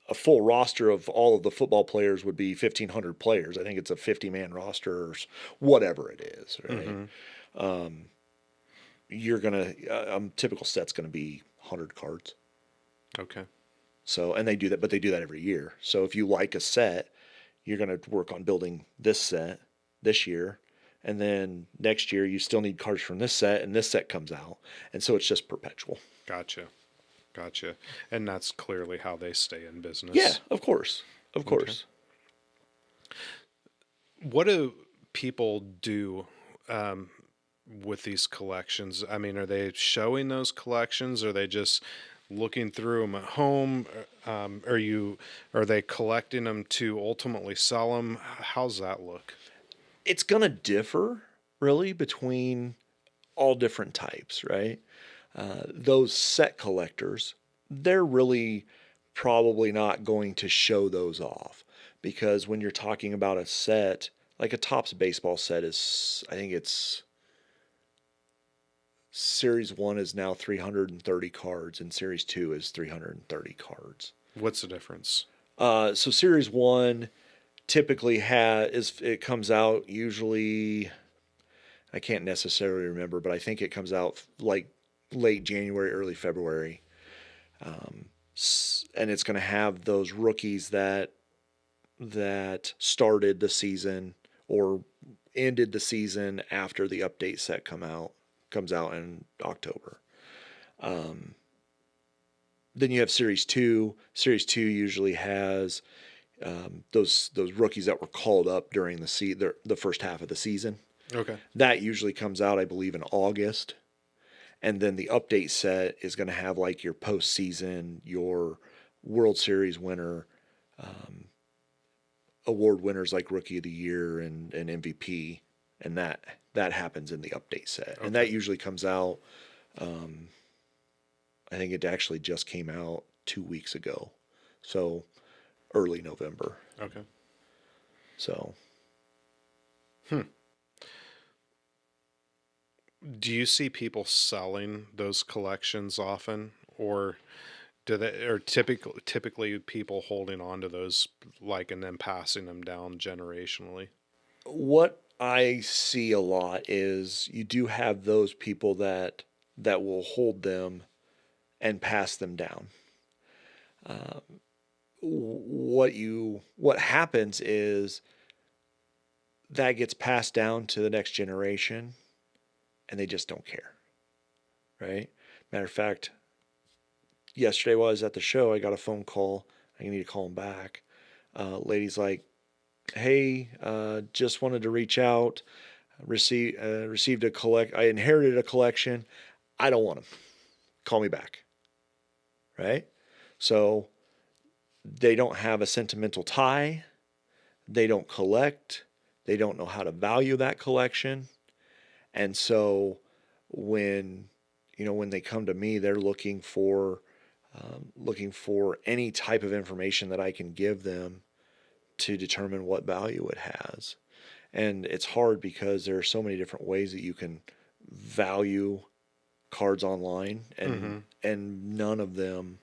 a full roster of all of the football players would be 1,500 players. I think it's a 50-man roster or whatever it is, right? You're going to, typical set's going to be 100 cards. Okay. So, and they do that, but they do that every year. So if you like a set, you're going to work on building this set this year. And then next year, you still need cards from this set, and this set comes out. And so it's just perpetual. Gotcha. And that's clearly how they stay in business. Yeah, of course. Of course. Okay. What do people do with these collections? I mean, are they showing those collections? Are they just looking through them at home? Are they collecting them to ultimately sell them? How's that look? It's going to differ really between all different types, right? Those set collectors, they're really probably not going to show those off because when you're talking about a set, like a Topps baseball set is, I think it's Series 1 is now 330 cards and Series 2 is 330 cards. What's the difference? So Series 1 typically it comes out usually, I can't necessarily remember, but I think it comes out like late January, early February. And it's going to have those rookies that started the season or ended the season after the update set comes out in October. Then you have Series 2. Series 2 usually has those rookies that were called up during the first half of the season. Okay. That usually comes out, I believe, in August. And then the update set is going to have like your postseason, your World Series winner, award winners like Rookie of the Year and MVP, and that happens in the update set, and that usually comes out. I think it actually just came out 2 weeks ago, so early November. Okay. So, Do you see people selling those collections often, or typically people holding on to those like and then passing them down generationally? what I see a lot is you do have those people that will hold them and pass them down. What happens is that gets passed down to the next generation, and they just don't care, right? Matter of fact, yesterday while I was at the show, I got a phone call. I need to call him back. Lady's like, "Hey, just wanted to reach out. Received I inherited a collection. I don't want them. Call me back." Right? So they don't have a sentimental tie. They don't collect. They don't know how to value that collection. And so when they come to me, they're looking for any type of information that I can give them to determine what value it has. And it's hard because there are so many different ways that you can value cards online, and none of them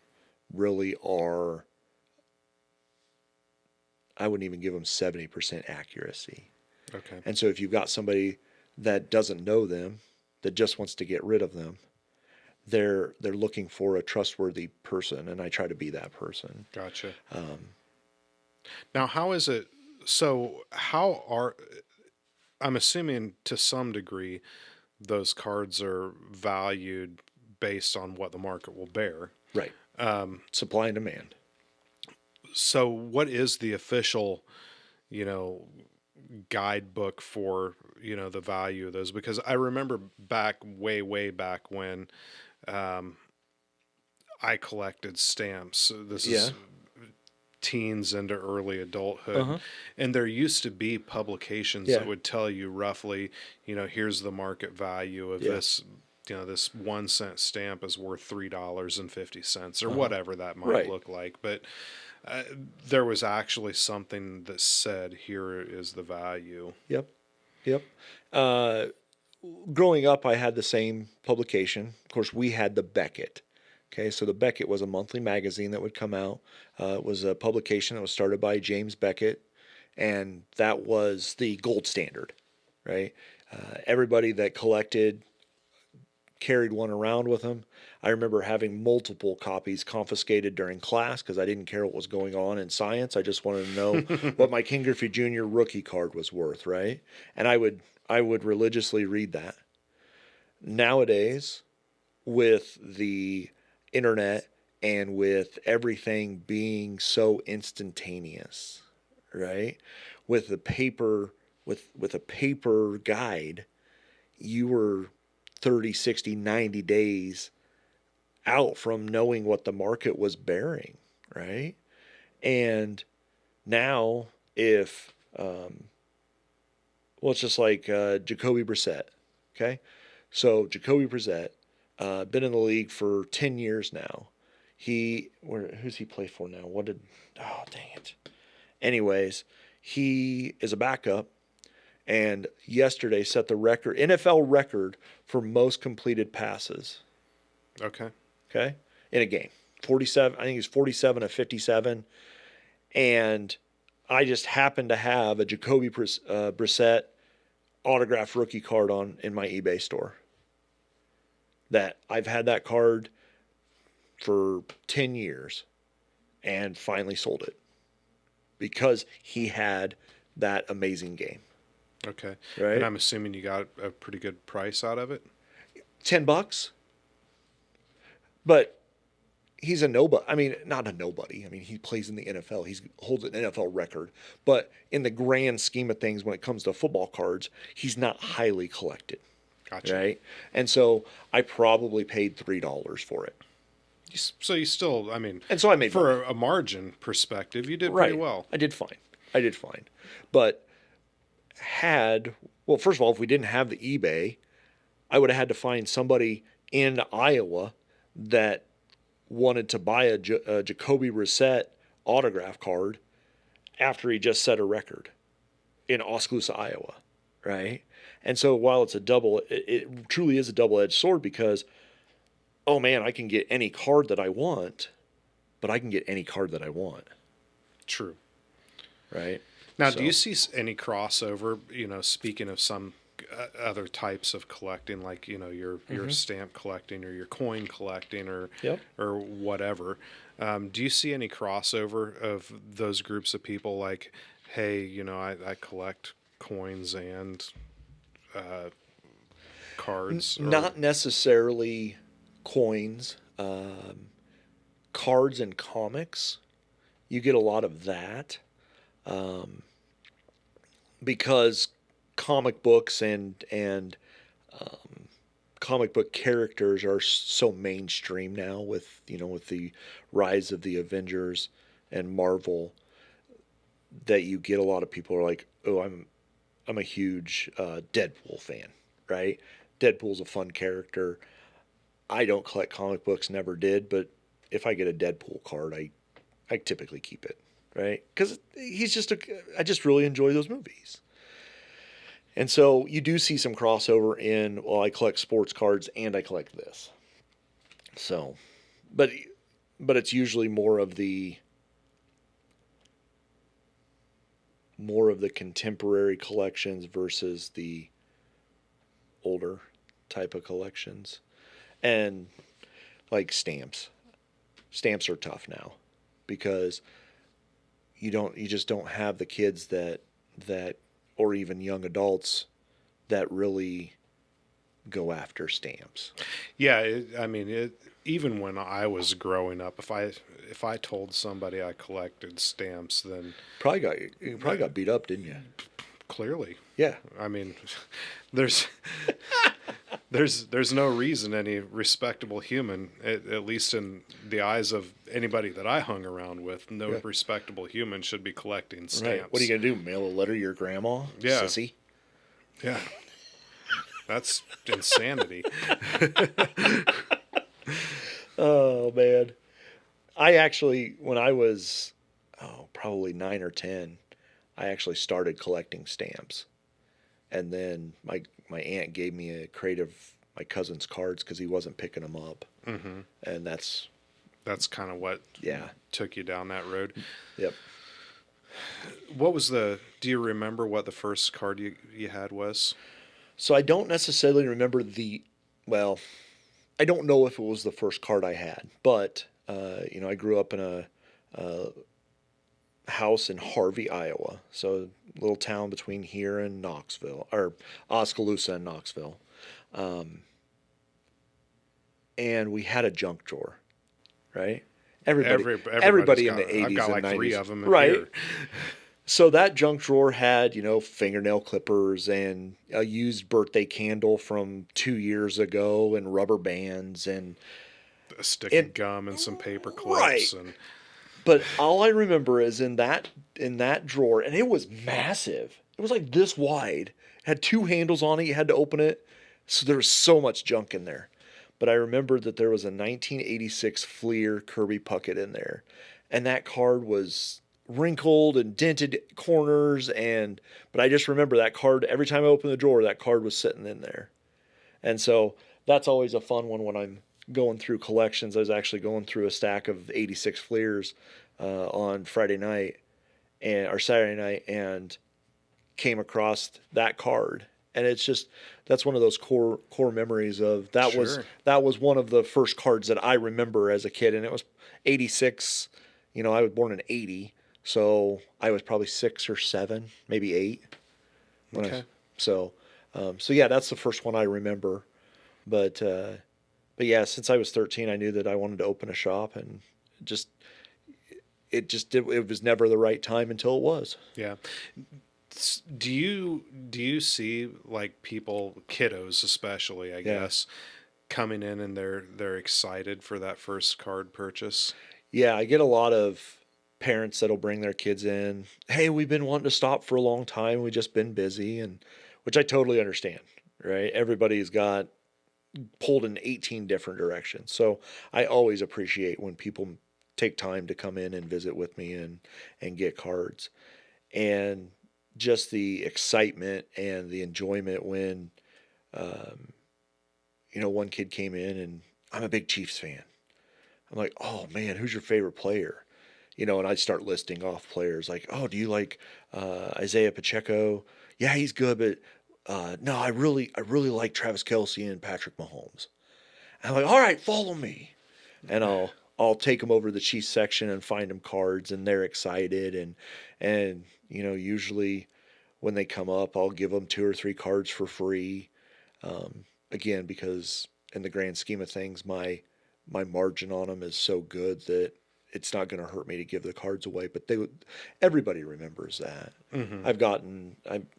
really are. I wouldn't even give them 70% accuracy. Okay. And so if you've got somebody that doesn't know them, that just wants to get rid of them, they're looking for a trustworthy person, and I try to be that person. Gotcha. Now, how is it? So, I'm assuming to some degree, those cards are valued based on what the market will bear. Right. Supply and demand. So, what is the official, guidebook for, the value of those? Because I remember way back when I collected stamps. So this is teens into early adulthood. And there used to be publications that would tell you roughly, here's the market value of this. This 1 cent stamp is worth $3.50 or whatever that might look like. But there was actually something that said, here is the value. Yep. Growing up, I had the same publication. Of course, we had the Beckett. Okay, so the Beckett was a monthly magazine that would come out. It was a publication that was started by James Beckett, and that was the gold standard, right? Everybody that collected carried one around with them. I remember having multiple copies confiscated during class because I didn't care what was going on in science. I just wanted to know what my King Griffey Jr. rookie card was worth, right? And I would religiously read that. Nowadays, with the internet and with everything being so instantaneous, right? With the paper, with a paper guide, you were 30, 60, 90 days out from knowing what the market was bearing, right? And now if, it's just like Jacoby Brissett, okay? So Jacoby Brissett, been in the league for 10 years now. Who's he play for now? Dang it. Anyways, he is a backup, and yesterday set the NFL record for most completed passes. Okay. In a game. 47, I think it's 47 of 57. And I just happened to have a Jacoby Brissett autographed rookie card in my eBay store. That I've had that card for 10 years and finally sold it because he had that amazing game. Okay. Right? And I'm assuming you got a pretty good price out of it? $10. But he's a nobody. I mean, not a nobody. I mean, he plays in the NFL. He holds an NFL record. But in the grand scheme of things, when it comes to football cards, he's not highly collected. Gotcha. Right? And so I probably paid $3 for it. So you still, I mean, And so I made for money. a margin perspective, you did Right. pretty well. I did fine. But well, first of all, if we didn't have the eBay, I would have had to find somebody in Iowa that wanted to buy a Jacoby Brissett autograph card after he just set a record in Oskaloosa, Iowa, right? And so while it truly is a double-edged sword because, oh man, I can get any card that I want, but I can get any card that I want, True. right? Now, So- do you see any crossover, speaking of some other types of collecting, like, your stamp collecting or your coin collecting or Yep. or whatever, do you see any crossover of those groups of people like, hey, I collect coins and cards? Not necessarily coins, cards and comics. You get a lot of that because comic books and comic book characters are so mainstream now with the rise of the Avengers and Marvel that you get a lot of people are like, oh, I'm a huge Deadpool fan, right? Deadpool's a fun character. I don't collect comic books, never did, but if I get a Deadpool card, I typically keep it, right? Because I just really enjoy those movies. And so you do see some crossover in, well, I collect sports cards and I collect this. So, but it's usually more of the contemporary collections versus the older type of collections. And like stamps. Stamps are tough now because you just don't have the kids that or even young adults that really go after stamps. Yeah, even when I was growing up, if I told somebody I collected stamps, then You probably got beat up, didn't you? clearly, Yeah. I mean, there's no reason any respectable human, at least in the eyes of anybody that I hung around with, no Yeah. respectable human should be collecting stamps. Right. What are you gonna do? Mail a letter to your grandma? Yeah. Sissy. Yeah, that's insanity. Oh man. I actually, when I was probably 9 or 10, I actually started collecting stamps. And then my aunt gave me a crate of my cousin's cards because he wasn't picking them up. Mm-hmm. And that's kind of what took you down that road. Yep. Do you remember what the first card you had was? So I don't necessarily remember I don't know if it was the first card I had, but I grew up in a house in Harvey, Iowa. So a little town between here and Knoxville, or Oskaloosa and Knoxville. And we had a junk drawer, right? Everybody in the 80s I've got and like 90s. three of them in right? here. So that junk drawer had, fingernail clippers and a used birthday candle from 2 years ago and rubber bands and A stick of gum and some paper clips. Right. And but all I remember is in that drawer, and it was massive. It was like this wide. It had 2 handles on it. You had to open it. So there was so much junk in there. But I remember that there was a 1986 Fleer Kirby Puckett in there. And that card was wrinkled and dented corners. But I just remember that card. Every time I opened the drawer, that card was sitting in there. And so that's always a fun one when I'm going through collections. I was actually going through a stack of 86 Fleers on Friday night or Saturday night and came across that card. And that's one of those core memories of that. Sure. That was one of the first cards that I remember as a kid, and it was 86. I was born in 80, so I was probably 6 or 7, maybe 8. Okay. So yeah, that's the first one I remember. But but yeah, since I was 13, I knew that I wanted to open a shop, and just it was never the right time until it was. Yeah. Do you see like people, kiddos especially, I Yeah. guess, coming in and they're excited for that first card purchase? Yeah, I get a lot of parents that'll bring their kids in. Hey, we've been wanting to stop for a long time. We've just been busy, and which I totally understand, right? Everybody's got pulled in 18 different directions. So I always appreciate when people take time to come in and visit with me and get cards. And just the excitement and the enjoyment when um, one kid came in, and I'm a big Chiefs fan. I'm like, oh man, who's your favorite player? And I'd start listing off players like, oh, do you like Isaiah Pacheco? Yeah, he's good, but no, I really like Travis Kelsey and Patrick Mahomes. And I'm like, all right, follow me, and I'll take them over to the Chiefs section and find them cards, and they're excited, and usually when they come up, I'll give them 2 or 3 cards for free. Again, because in the grand scheme of things, my margin on them is so good that it's not going to hurt me to give the cards away. But everybody remembers that. Mm-hmm.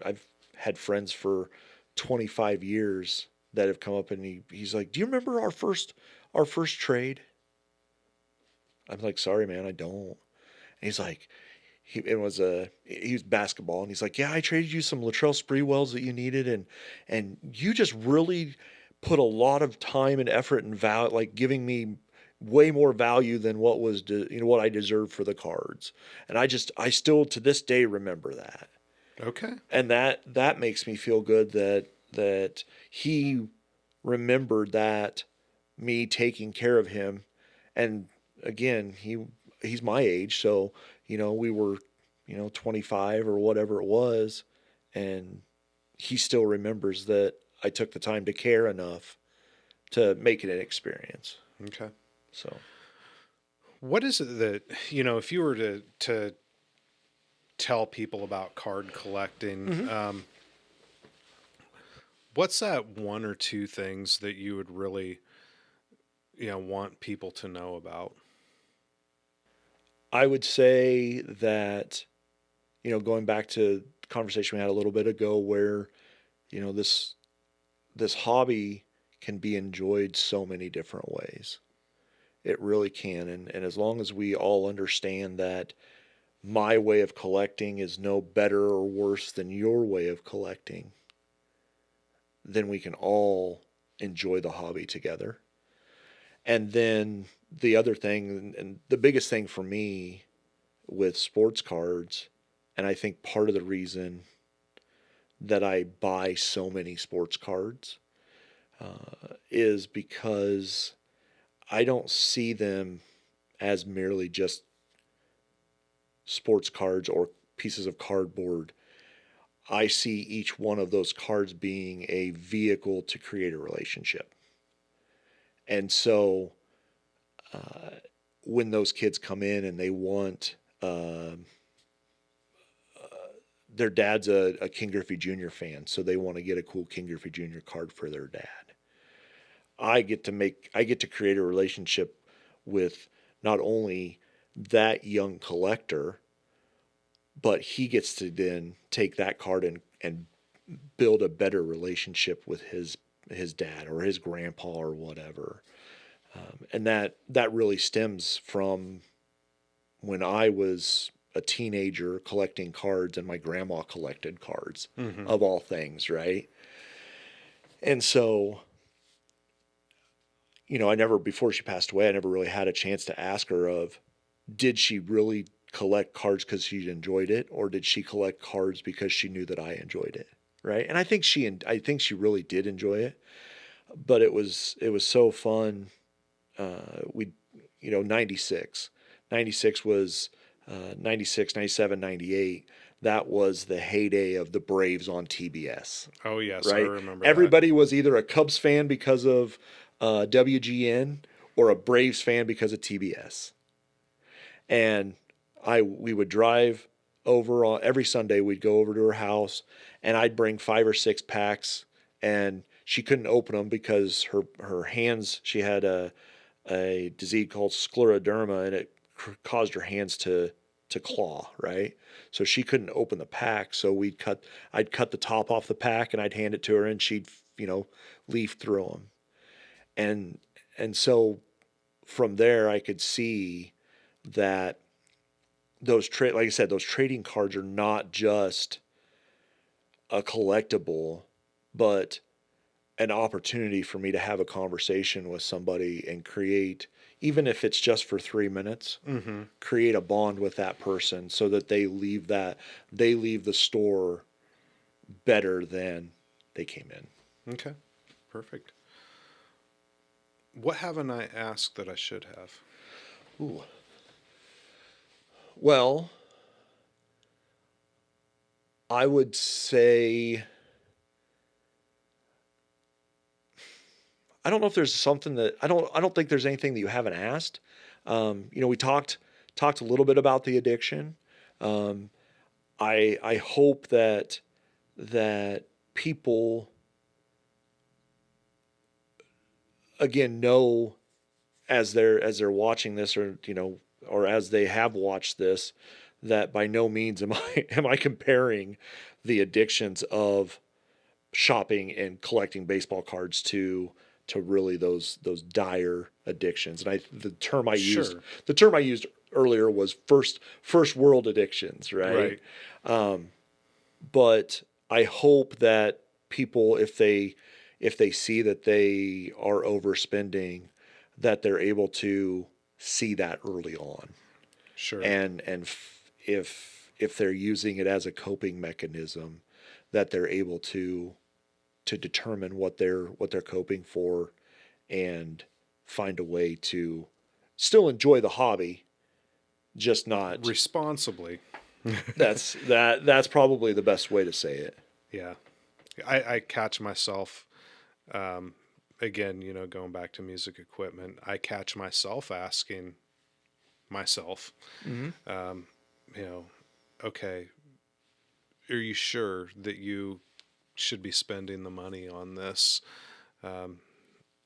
I've had friends for 25 years that have come up, and he's like, "Do you remember our first trade?" I'm like, "Sorry, man, I don't." And he's like, he was basketball, and he's like, "Yeah, I traded you some Latrell Sprewells that you needed, and you just really put a lot of time and effort and value, like giving me way more value than what I deserved for the cards." And I still to this day remember that, Okay. and that makes me feel good that he remembered that, me taking care of him. And again, he's my age, so we were 25 or whatever it was, and he still remembers that I took the time to care enough to make it an experience. Okay. So What is it that, if you were to tell people about card collecting, what's that one or two things that you would really, want people to know about? I would say that, going back to the conversation we had a little bit ago, where this hobby can be enjoyed so many different ways. It really can. And as long as we all understand that my way of collecting is no better or worse than your way of collecting, then we can all enjoy the hobby together. And then the other thing, and the biggest thing for me with sports cards, and I think part of the reason that I buy so many sports cards is because I don't see them as merely just sports cards or pieces of cardboard. I see each one of those cards being a vehicle to create a relationship. And so when those kids come in and they want, their dad's a King Griffey Jr. fan, so they want to get a cool King Griffey Jr. card for their dad. I get to create a relationship with not only that young collector, but he gets to then take that card and build a better relationship with his dad or his grandpa or whatever. And that really stems from when I was a teenager collecting cards, and my grandma collected cards, of all things, right? And so, before she passed away, I never really had a chance to ask her of, did she really collect cards because she enjoyed it, or did she collect cards because she knew that I enjoyed it, right? And I think she really did enjoy it, but it was so fun. We, 96 was 96, 97, 98. That was the heyday of the Braves on TBS, Oh, yes, I right? remember Everybody was either a Cubs fan because of WGN or a Braves fan because of TBS. And we would drive over on every Sunday. We'd go over to her house, and I'd bring 5 or 6 packs, and she couldn't open them because her hands, she had a disease called scleroderma, and it caused her hands to claw, right? So she couldn't open the pack. So I'd cut the top off the pack and I'd hand it to her, and she'd, leaf through them. And so from there, I could see that like I said, those trading cards are not just a collectible, but an opportunity for me to have a conversation with somebody and create, even if it's just for 3 minutes, create a bond with that person so that they leave the store better than they came in. Okay. Perfect. What haven't I asked that I should have? Ooh. Well, I would say, I don't know if there's something that I don't think there's anything that you haven't asked. We talked a little bit about the addiction. I hope that people, again, know as they're watching this, or as they have watched this, that by no means am I comparing the addictions of shopping and collecting baseball cards to really those dire addictions. And the term I used earlier was first world addictions, right? But I hope that people, if they see that they are overspending, that they're able to see that early on. Sure. And if they're using it as a coping mechanism, that they're able to determine what they're coping for and find a way to still enjoy the hobby, just not responsibly. That's probably the best way to say it. Yeah. I catch myself, again, going back to music equipment, I catch myself asking myself, okay, are you sure that you should be spending the money on this? And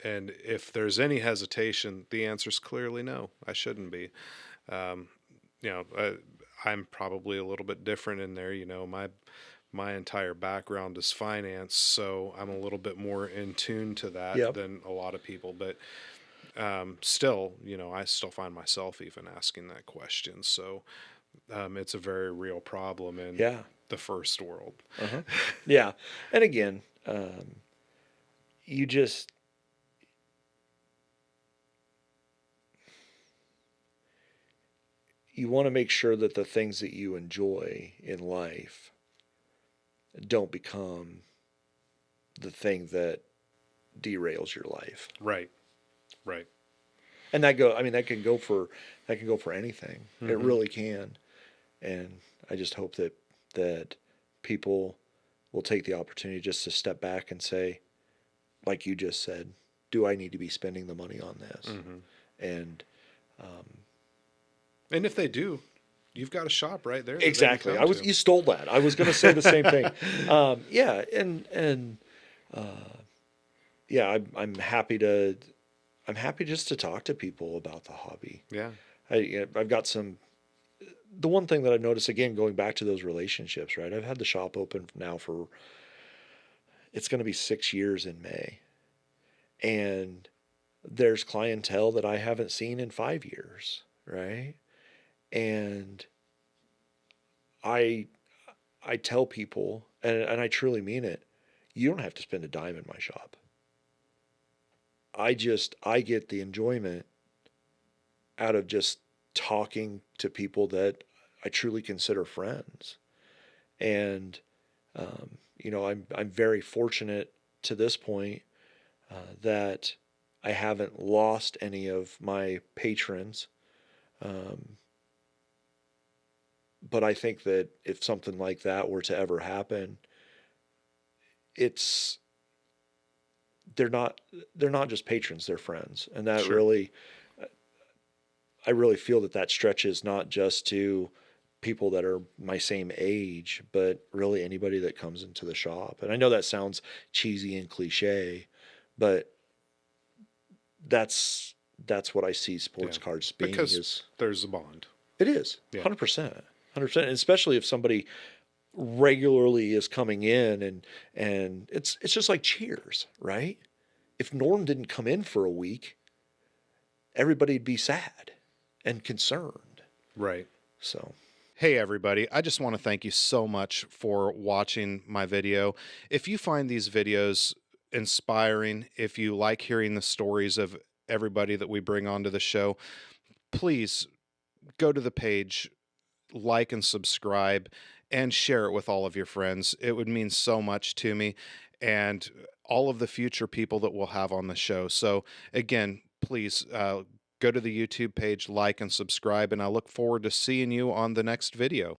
if there's any hesitation, the answer is clearly no, I shouldn't be. I'm probably a little bit different in there. My entire background is finance, so I'm a little bit more in tune to that than a lot of people. But still, I still find myself even asking that question. So it's a very real problem in the first world. Yeah. And again, you want to make sure that the things that you enjoy in life don't become the thing that derails your life. Right. And that can go for anything. It really can. And I just hope that people will take the opportunity just to step back and say, like you just said, do I need to be spending the money on this? And if they do, you've got a shop right there. Exactly. You stole that. I was going to say the same thing. I'm happy just to talk to people about the hobby. Yeah. I've got the one thing that I've noticed, again, going back to those relationships, right? I've had the shop open now it's going to be 6 years in May. And there's clientele that I haven't seen in 5 years, right? And I tell people, and I truly mean it, you don't have to spend a dime in my shop. I get the enjoyment out of just talking to people that I truly consider friends. And, I'm very fortunate to this point that I haven't lost any of my patrons. But I think that if something like that were to ever happen, they're not just patrons, they're friends. And that I really feel that stretches not just to people that are my same age, but really anybody that comes into the shop. And I know that sounds cheesy and cliche, but that's what I see sports Yeah. cards being. Because Is there's a bond. it is Yeah. 100%, 100%, and especially if somebody regularly is coming in and it's just like Cheers, right? If Norm didn't come in for a week, everybody'd be sad and concerned. Right. So, Hey everybody, I just want to thank you so much for watching my video. If you find these videos inspiring, if you like hearing the stories of everybody that we bring onto the show, please go to the page, like and subscribe, and share it with all of your friends. It would mean so much to me and all of the future people that we'll have on the show. So again, please go to the YouTube page, like and subscribe, and I look forward to seeing you on the next video.